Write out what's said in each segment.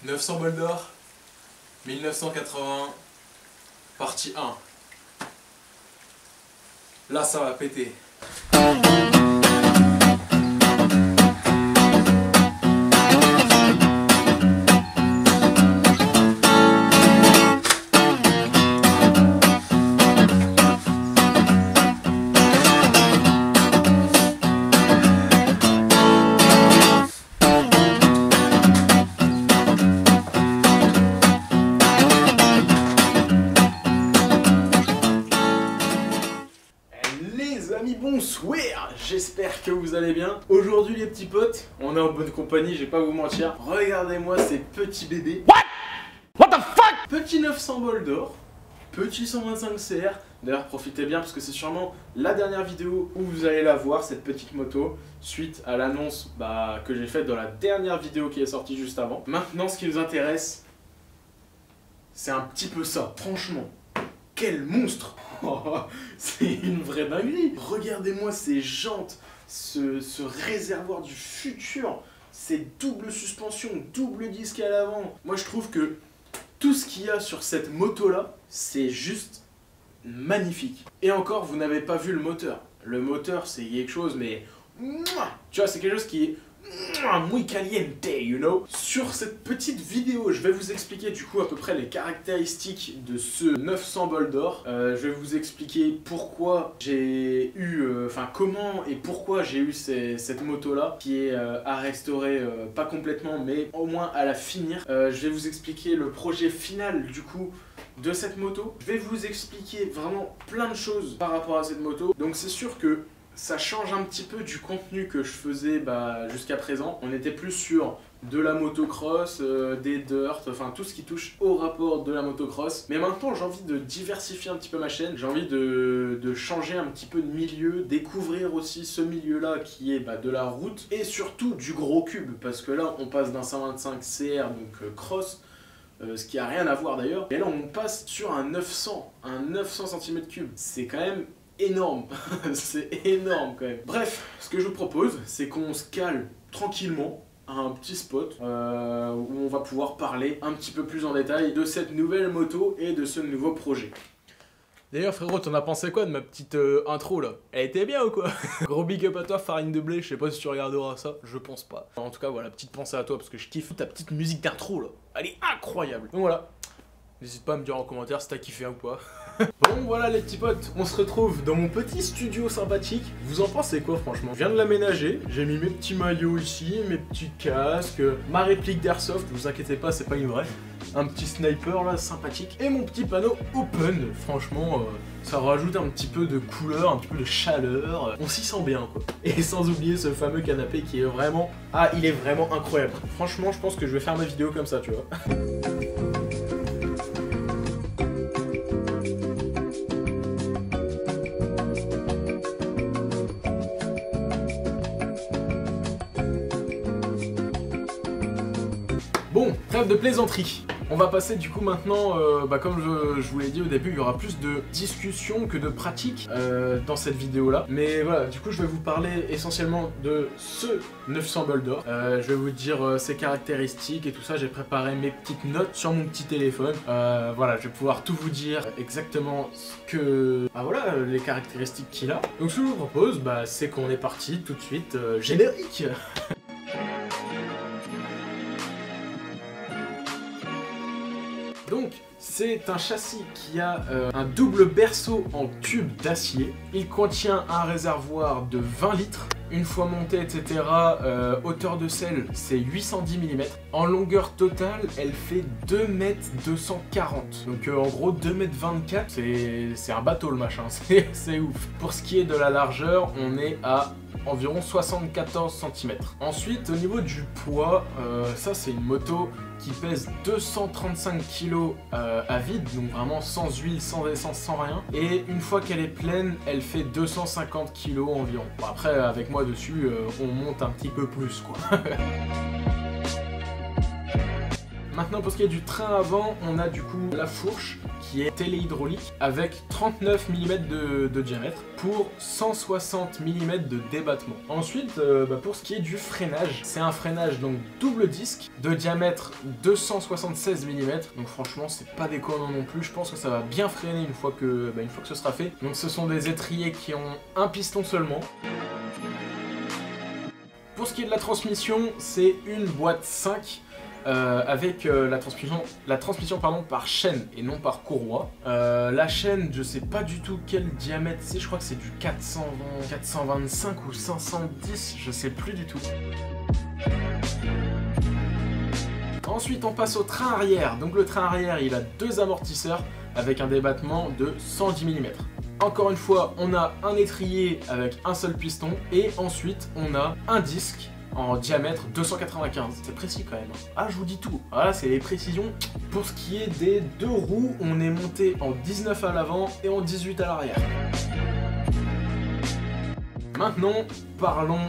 900 bols d'or, 1980, partie 1. Là, ça va péter. Bonsoir, j'espère que vous allez bien. Aujourd'hui les petits potes, on est en bonne compagnie, je vais pas vous mentir. Regardez-moi ces petits bébés. What the fuck? Petit 900 bols d'or, petit 125 CR. D'ailleurs profitez bien parce que c'est sûrement la dernière vidéo où vous allez la voir, cette petite moto, suite à l'annonce que j'ai faite dans la dernière vidéo qui est sortie juste avant. Maintenant ce qui nous intéresse, c'est un petit peu ça, franchement. Quel monstre! C'est une vraie dinguerie! Regardez-moi ces jantes, ce réservoir du futur, ces doubles suspensions, double disque à l'avant. Moi je trouve que tout ce qu'il y a sur cette moto-là, c'est juste magnifique. Et encore, vous n'avez pas vu le moteur. Le moteur, c'est quelque chose, mais... Tu vois, c'est quelque chose qui est... muy caliente, you know. Sur cette petite vidéo, je vais vous expliquer du coup à peu près les caractéristiques de ce 900 bols d'or. Je vais vous expliquer pourquoi j'ai eu, comment et pourquoi j'ai eu cette moto là qui est à restaurer, pas complètement mais au moins à la finir. Je vais vous expliquer le projet final du coup de cette moto. Je vais vous expliquer vraiment plein de choses par rapport à cette moto. Donc c'est sûr que ça change un petit peu du contenu que je faisais jusqu'à présent. On était plus sur de la motocross, des dirt, enfin tout ce qui touche au rapport de la motocross. Mais maintenant j'ai envie de diversifier un petit peu ma chaîne, j'ai envie de changer un petit peu de milieu, découvrir aussi ce milieu-là qui est de la route et surtout du gros cube. Parce que là on passe d'un 125 CR, donc cross, ce qui a rien à voir d'ailleurs. Et là on passe sur un 900 cm3. C'est quand même... énorme, c'est énorme quand même. Bref, ce que je vous propose, c'est qu'on se cale tranquillement à un petit spot où on va pouvoir parler un petit peu plus en détail de cette nouvelle moto et de ce nouveau projet. D'ailleurs frérot, t'en as pensé quoi de ma petite intro là? Elle était bien ou quoi? Gros big up à toi, Farine de Blé, je sais pas si tu regarderas ça, je pense pas. En tout cas voilà, petite pensée à toi parce que je kiffe ta petite musique d'intro là, elle est incroyable. Donc voilà, n'hésite pas à me dire en commentaire si t'as kiffé ou pas. Bon voilà les petits potes, on se retrouve dans mon petit studio sympathique. Vous en pensez quoi franchement? Je viens de l'aménager, j'ai mis mes petits maillots ici, mes petits casques, ma réplique d'airsoft, vous inquiétez pas c'est pas une vraie. Un petit sniper là sympathique et mon petit panneau open, franchement ça rajoute un petit peu de couleur, un petit peu de chaleur, on s'y sent bien quoi. Et sans oublier ce fameux canapé qui est vraiment... Ah il est vraiment incroyable. Franchement je pense que je vais faire ma vidéo comme ça tu vois. Bon, trêve de plaisanterie. On va passer du coup maintenant, comme je vous l'ai dit au début, il y aura plus de discussion que de pratique dans cette vidéo là. Mais voilà, du coup je vais vous parler essentiellement de ce 900 bols d'or. Je vais vous dire ses caractéristiques et tout ça, j'ai préparé mes petites notes sur mon petit téléphone. Voilà, je vais pouvoir tout vous dire exactement ce que... voilà, les caractéristiques qu'il a. Donc ce que je vous propose, c'est qu'on est parti tout de suite, générique. Donc, c'est un châssis qui a un double berceau en tube d'acier. Il contient un réservoir de 20 litres. Une fois monté, etc., hauteur de selle, c'est 810 mm. En longueur totale, elle fait 2,240 m. Donc en gros, 2,24 m, c'est un bateau le machin, c'est ouf. Pour ce qui est de la largeur, on est à environ 74 cm. Ensuite, au niveau du poids, ça c'est une moto qui pèse 235 kg à vide, donc vraiment sans huile, sans essence, sans rien. Et une fois qu'elle est pleine, elle fait 250 kg environ. Bon, après, avec moi dessus, on monte un petit peu plus, quoi. Maintenant, pour ce qui est du train avant, on a du coup la fourche qui est téléhydraulique avec 39 mm de diamètre pour 160 mm de débattement. Ensuite, pour ce qui est du freinage, c'est un freinage donc double disque de diamètre 276 mm. Donc franchement, c'est pas déconnant non plus. Je pense que ça va bien freiner une fois que ce sera fait. Donc ce sont des étriers qui ont un piston seulement. Pour ce qui est de la transmission, c'est une boîte 5 avec la transmission par chaîne et non par courroie. La chaîne, je sais pas du tout quel diamètre c'est, je crois que c'est du 420, 425 ou 510, je sais plus du tout. Ensuite, on passe au train arrière. Donc le train arrière, il a deux amortisseurs avec un débattement de 110 mm. Encore une fois, on a un étrier avec un seul piston et ensuite on a un disque en diamètre 295. C'est précis quand même. Ah, je vous dis tout. Voilà, c'est les précisions. Pour ce qui est des deux roues, on est monté en 19 à l'avant et en 18 à l'arrière. Maintenant, parlons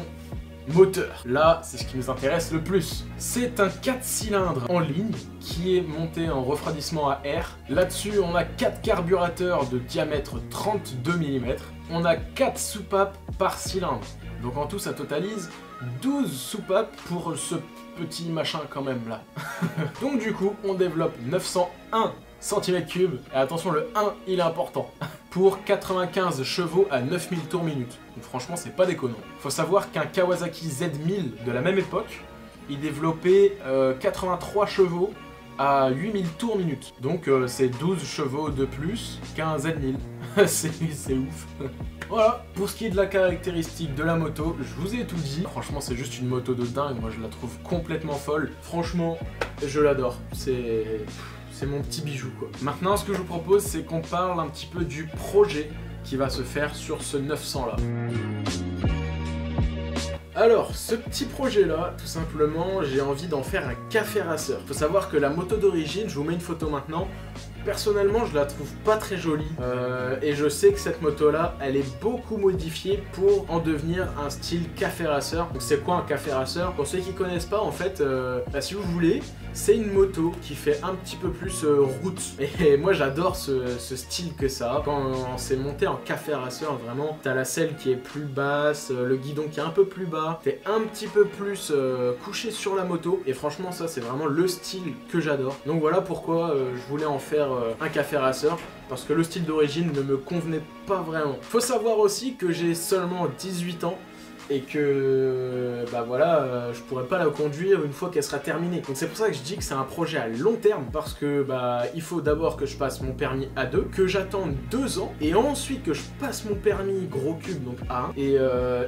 moteur. Là, c'est ce qui nous intéresse le plus. C'est un 4 cylindres en ligne qui est monté en refroidissement à air. Là-dessus, on a 4 carburateurs de diamètre 32 mm. On a 4 soupapes par cylindre. Donc en tout, ça totalise 12 soupapes pour ce petit machin quand même là. Donc du coup, on développe 901 cm3. Et attention, le 1, il est important. Pour 95 chevaux à 9000 tours minute. Donc franchement, c'est pas déconnant. Faut savoir qu'un Kawasaki Z1000 de la même époque, il développait 83 chevaux à 8000 tours minute. Donc c'est 12 chevaux de plus qu'un Z1000. c'est ouf. Voilà, pour ce qui est de la caractéristique de la moto, je vous ai tout dit. Franchement, c'est juste une moto de dingue. Moi, je la trouve complètement folle. Franchement, je l'adore. C'est mon petit bijou quoi. Maintenant, ce que je vous propose, c'est qu'on parle un petit peu du projet qui va se faire sur ce 900 là. Alors, ce petit projet là, tout simplement, j'ai envie d'en faire un café racer. Faut savoir que la moto d'origine, je vous mets une photo maintenant, personnellement je la trouve pas très jolie et je sais que cette moto là elle est beaucoup modifiée pour en devenir un style café racer. Donc c'est quoi un café racer? Pour ceux qui connaissent pas, en fait, si vous voulez, c'est une moto qui fait un petit peu plus route et moi j'adore ce style que ça a. Quand on s'est monté en café racer, vraiment t'as la selle qui est plus basse, le guidon qui est un peu plus bas, t'es un petit peu plus couché sur la moto et franchement ça c'est vraiment le style que j'adore. Donc voilà pourquoi je voulais en faire un café racer, parce que le style d'origine ne me convenait pas vraiment. Faut savoir aussi que j'ai seulement 18 ans et que je pourrais pas la conduire une fois qu'elle sera terminée. Donc c'est pour ça que je dis que c'est un projet à long terme, parce que il faut d'abord que je passe mon permis A2, que j'attende 2 ans et ensuite que je passe mon permis gros cube, donc A1,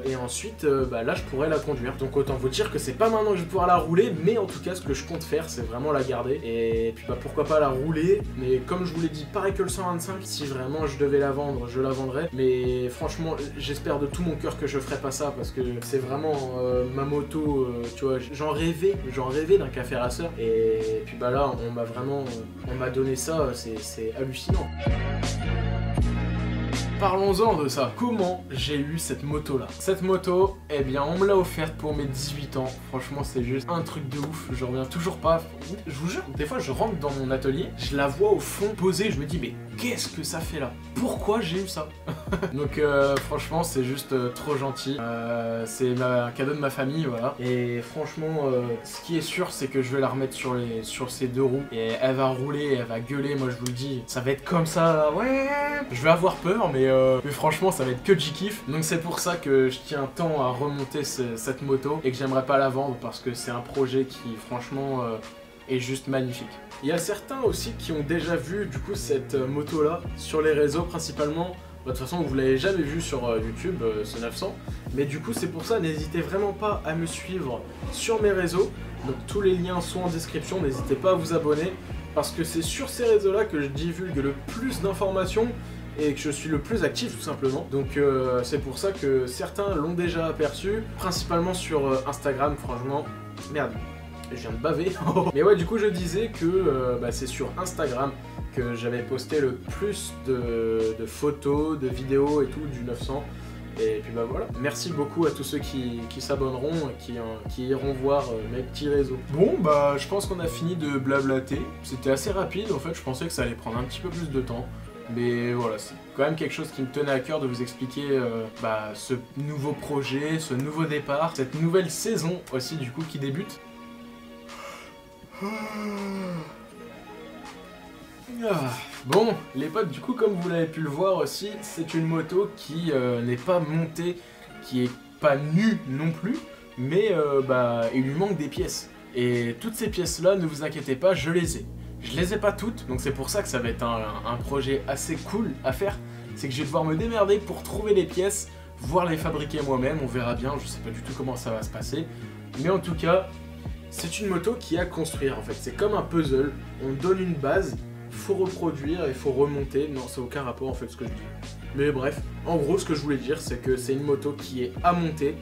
et ensuite là je pourrais la conduire. Donc autant vous dire que c'est pas maintenant que je vais pouvoir la rouler, mais en tout cas ce que je compte faire c'est vraiment la garder et puis pourquoi pas la rouler. Mais comme je vous l'ai dit, pareil que le 125, si vraiment je devais la vendre, je la vendrais, mais franchement j'espère de tout mon cœur que je ferai pas ça, parce que c'est vraiment ma moto, tu vois, j'en rêvais d'un café racer et puis là on m'a donné ça, c'est hallucinant. Parlons-en de ça. Comment j'ai eu cette moto là? Cette moto, eh bien on me l'a offerte pour mes 18 ans. Franchement c'est juste un truc de ouf, je reviens toujours pas. Je vous jure, des fois je rentre dans mon atelier, je la vois au fond posée, je me dis mais qu'est-ce que ça fait là? Pourquoi j'ai eu ça? Donc franchement c'est juste trop gentil. C'est un cadeau de ma famille, voilà. Et franchement ce qui est sûr c'est que je vais la remettre sur ces deux roues et elle va rouler, elle va gueuler, moi je vous le dis. Ça va être comme ça, ouais. Je vais avoir peur mais franchement ça va être que du kiff. Donc c'est pour ça que je tiens tant à remonter cette moto et que j'aimerais pas la vendre, parce que c'est un projet qui franchement est juste magnifique. Il y a certains aussi qui ont déjà vu du coup cette moto là sur les réseaux principalement. De toute façon vous l'avez jamais vu sur YouTube ce 900, mais du coup c'est pour ça, n'hésitez vraiment pas à me suivre sur mes réseaux. Donc tous les liens sont en description, n'hésitez pas à vous abonner, parce que c'est sur ces réseaux là que je divulgue le plus d'informations et que je suis le plus actif tout simplement. Donc c'est pour ça que certains l'ont déjà aperçu, principalement sur Instagram. Franchement, merde, je viens de baver. Mais ouais, du coup je disais que c'est sur Instagram que j'avais posté le plus de photos, de vidéos et tout du 900. Et puis bah voilà, merci beaucoup à tous ceux qui s'abonneront et qui iront voir mes petits réseaux. Bon bah je pense qu'on a fini de blablater, c'était assez rapide en fait, je pensais que ça allait prendre un petit peu plus de temps. Mais voilà, c'est quand même quelque chose qui me tenait à cœur de vous expliquer ce nouveau projet, ce nouveau départ, cette nouvelle saison aussi du coup qui débute. Bon, les potes, du coup, comme vous l'avez pu le voir aussi, c'est une moto qui n'est pas montée, qui est pas nue non plus, mais il lui manque des pièces. Et toutes ces pièces-là, ne vous inquiétez pas, je les ai. Je les ai pas toutes, donc c'est pour ça que ça va être un projet assez cool à faire. C'est que je vais devoir me démerder pour trouver les pièces, voir les fabriquer moi-même, on verra bien, je sais pas du tout comment ça va se passer. Mais en tout cas, c'est une moto qui est à construire en fait, c'est comme un puzzle, on donne une base, faut reproduire et faut remonter, non ça n'a aucun rapport en fait ce que je dis. Mais bref, en gros ce que je voulais dire c'est que c'est une moto qui est à monter,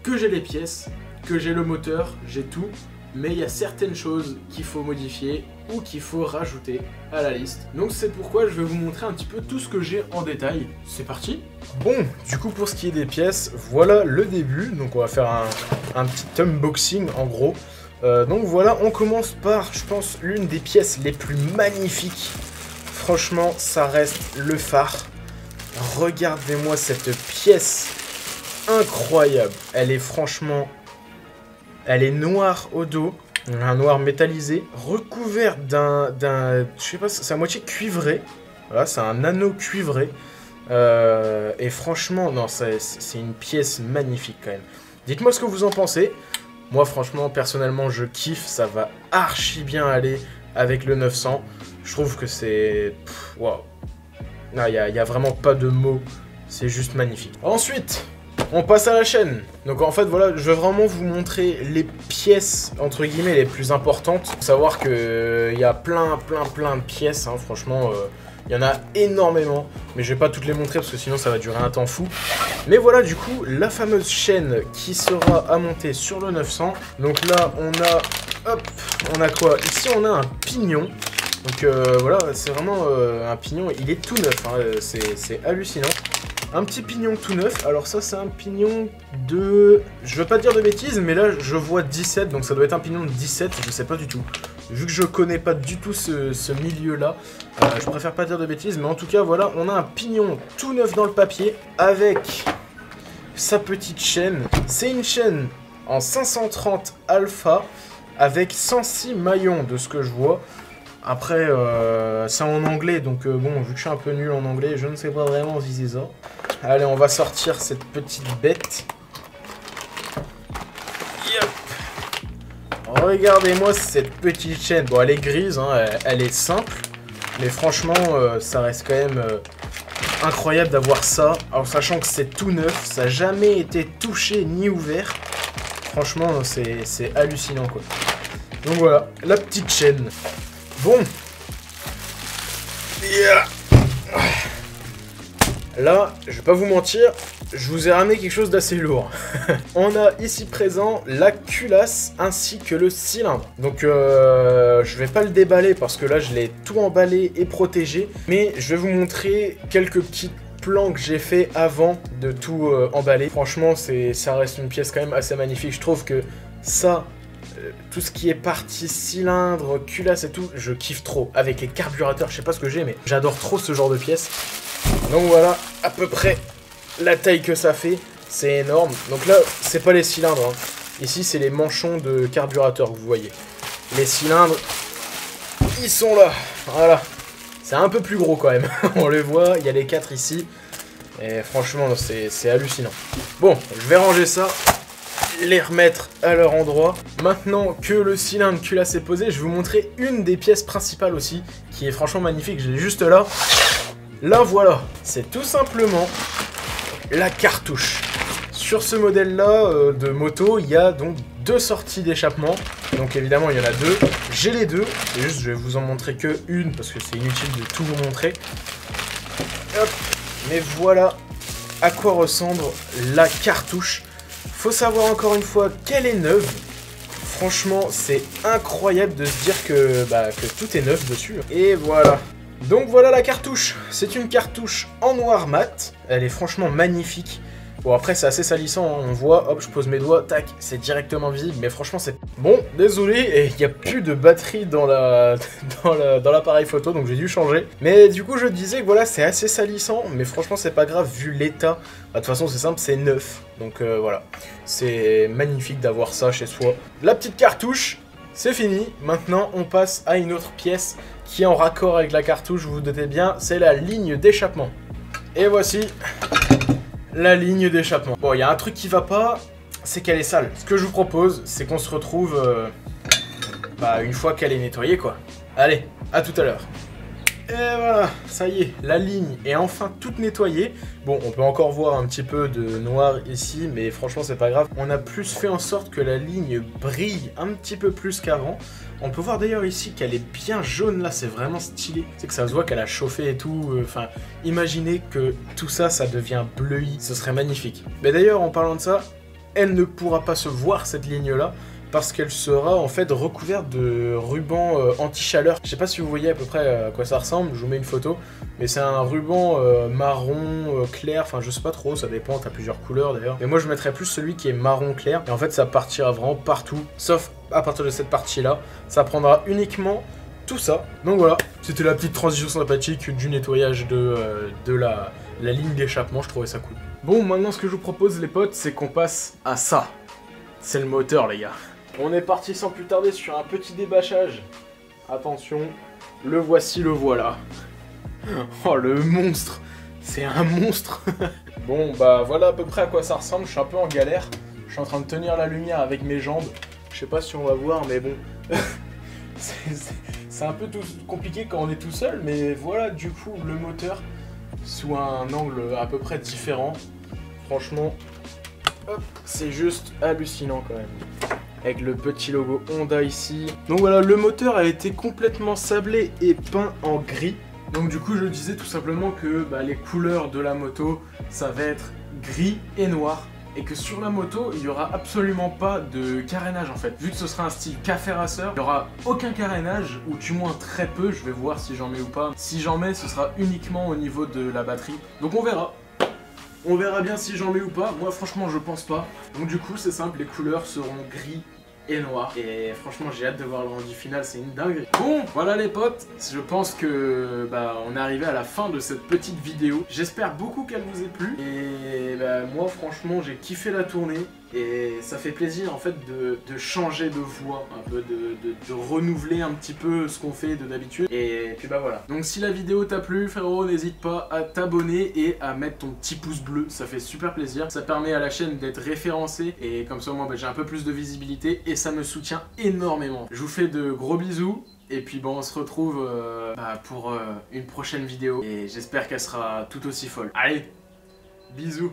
que j'ai les pièces, que j'ai le moteur, j'ai tout, mais il y a certaines choses qu'il faut modifier ou qu'il faut rajouter à la liste. Donc c'est pourquoi je vais vous montrer un petit peu tout ce que j'ai en détail. C'est parti. Bon, du coup pour ce qui est des pièces, voilà le début, donc on va faire un petit unboxing en gros. Donc voilà, on commence par, je pense, l'une des pièces les plus magnifiques. Franchement, ça reste le phare. Regardez-moi cette pièce incroyable. Elle est franchement... Elle est noire au dos, un noir métallisé, recouvert d'un... Je sais pas, c'est à moitié cuivré. Voilà, c'est un anneau cuivré. Et franchement, non, c'est une pièce magnifique quand même. Dites-moi ce que vous en pensez. Moi, franchement, personnellement, je kiffe. Ça va archi bien aller avec le 900. Je trouve que c'est... Waouh. Non, il y a vraiment pas de mots. C'est juste magnifique. Ensuite, on passe à la chaîne. Donc en fait, voilà, je vais vraiment vous montrer les pièces, entre guillemets, les plus importantes. Faut savoir qu'il y a plein de pièces, hein, franchement... Il y en a énormément, mais je vais pas toutes les montrer parce que sinon ça va durer un temps fou. Mais voilà du coup la fameuse chaîne qui sera à monter sur le 900. Donc là on a quoi? Ici on a un pignon. Donc voilà, c'est vraiment un pignon, il est tout neuf, hein, c'est hallucinant. Un petit pignon tout neuf, alors ça c'est un pignon de... Je veux pas dire de bêtises, mais là je vois 17, donc ça doit être un pignon de 17, je sais pas du tout. Vu que je connais pas du tout ce milieu-là, je préfère pas dire de bêtises, mais en tout cas, voilà, on a un pignon tout neuf dans le papier, avec sa petite chaîne. C'est une chaîne en 530 alpha, avec 106 maillons, de ce que je vois. Après, c'est en anglais, donc bon, vu que je suis un peu nul en anglais, je ne sais pas vraiment si c'est ça. Allez, on va sortir cette petite bête. Regardez-moi cette petite chaîne. Bon, elle est grise, hein, elle est simple. Mais franchement, ça reste quand même incroyable d'avoir ça. Alors, sachant que c'est tout neuf, ça n'a jamais été touché ni ouvert. Franchement, c'est hallucinant, quoi. Donc voilà, la petite chaîne. Bon. Yeah. Là, je vais pas vous mentir, je vous ai ramené quelque chose d'assez lourd. On a ici présent la culasse ainsi que le cylindre. Donc je vais pas le déballer parce que là je l'ai tout emballé et protégé. Mais je vais vous montrer quelques petits plans que j'ai fait avant de tout emballer. Franchement, ça reste une pièce quand même assez magnifique. Je trouve que ça... tout ce qui est partie cylindre, culasse et tout, je kiffe trop. Avec les carburateurs, je sais pas ce que j'ai, mais j'adore trop ce genre de pièces. Donc voilà, à peu près la taille que ça fait, c'est énorme. Donc là, c'est pas les cylindres, hein. Ici, c'est les manchons de carburateur que vous voyez. Les cylindres, ils sont là, voilà. C'est un peu plus gros quand même, on le voit, il y a les 4 ici. Et franchement, c'est hallucinant. Bon, je vais ranger ça, les remettre à leur endroit. Maintenant que le cylindre culasse est posé, je vais vous montrer une des pièces principales aussi, qui est franchement magnifique, je l'ai juste là. Là voilà, c'est tout simplement la cartouche. Sur ce modèle là de moto, il y a donc 2 sorties d'échappement. Donc évidemment il y en a 2, j'ai les 2, c'est juste je vais vous en montrer que une parce que c'est inutile de tout vous montrer. Hop. Mais voilà à quoi ressemble la cartouche. Faut savoir encore une fois qu'elle est neuve. Franchement, c'est incroyable de se dire que tout est neuf dessus. Et voilà. Donc voilà la cartouche. C'est une cartouche en noir mat. Elle est franchement magnifique. Bon après c'est assez salissant, hein. On voit, hop je pose mes doigts, tac, c'est directement visible, mais franchement c'est... Bon, désolé, il n'y a plus de batterie dans l'appareil photo, donc j'ai dû changer. Mais du coup je disais que voilà, c'est assez salissant, mais franchement c'est pas grave vu l'état. Bah, de toute façon c'est simple, c'est neuf, donc voilà. C'est magnifique d'avoir ça chez soi. La petite cartouche, c'est fini. Maintenant on passe à une autre pièce qui est en raccord avec la cartouche, vous vous doutez bien, c'est la ligne d'échappement. Et voici la ligne d'échappement. Bon, il y a un truc qui va pas, c'est qu'elle est sale. Ce que je vous propose, c'est qu'on se retrouve une fois qu'elle est nettoyée, quoi. Allez, à tout à l'heure. Et voilà, ça y est, la ligne est enfin toute nettoyée. Bon, on peut encore voir un petit peu de noir ici, mais franchement, c'est pas grave. On a plus fait en sorte que la ligne brille un petit peu plus qu'avant. On peut voir d'ailleurs ici qu'elle est bien jaune, là, c'est vraiment stylé. C'est que ça se voit qu'elle a chauffé et tout. Enfin, imaginez que tout ça, ça devient bleui. Ce serait magnifique. Mais d'ailleurs, en parlant de ça, elle ne pourra pas se voir, cette ligne-là, parce qu'elle sera en fait recouverte de ruban anti-chaleur. Je sais pas si vous voyez à peu près à quoi ça ressemble, je vous mets une photo, mais c'est un ruban marron clair, enfin je sais pas trop, ça dépend, t'as plusieurs couleurs d'ailleurs. Mais moi je mettrais plus celui qui est marron clair, et en fait ça partira vraiment partout, sauf à partir de cette partie-là, ça prendra uniquement tout ça. Donc voilà, c'était la petite transition sympathique du nettoyage de la ligne d'échappement, je trouvais ça cool. Bon, maintenant ce que je vous propose les potes, c'est qu'on passe à ça. C'est le moteur les gars. On est parti sans plus tarder sur un petit débâchage. Attention, le voici, le voilà. Oh le monstre. C'est un monstre. Bon bah voilà à peu près à quoi ça ressemble, je suis un peu en galère. Je suis en train de tenir la lumière avec mes jambes. Je sais pas si on va voir mais bon. C'est un peu tout compliqué quand on est tout seul, mais voilà du coup le moteur sous un angle à peu près différent. Franchement, c'est juste hallucinant quand même. Avec le petit logo Honda ici. Donc voilà, le moteur a été complètement sablé et peint en gris. Donc du coup je disais tout simplement que les couleurs de la moto, ça va être gris et noir. Et que sur la moto, il n'y aura absolument pas de carénage en fait. Vu que ce sera un style café racer, il n'y aura aucun carénage, ou du moins très peu, je vais voir si j'en mets ou pas. Si j'en mets, ce sera uniquement au niveau de la batterie. Donc on verra. On verra bien si j'en mets ou pas. Moi franchement je pense pas. Donc du coup c'est simple, les couleurs seront gris et noir. Et franchement j'ai hâte de voir le rendu final, c'est une dinguerie. Bon voilà les potes, je pense que on est arrivé à la fin de cette petite vidéo. J'espère beaucoup qu'elle vous ait plu. Et moi franchement j'ai kiffé la tournée. Et ça fait plaisir en fait de changer de voix, un peu de renouveler un petit peu ce qu'on fait de d'habitude. Et puis voilà. Donc si la vidéo t'a plu frérot, n'hésite pas à t'abonner et à mettre ton petit pouce bleu, ça fait super plaisir. Ça permet à la chaîne d'être référencée et comme ça moi j'ai un peu plus de visibilité et ça me soutient énormément. Je vous fais de gros bisous. Et puis on se retrouve pour une prochaine vidéo et j'espère qu'elle sera tout aussi folle. Allez, bisous.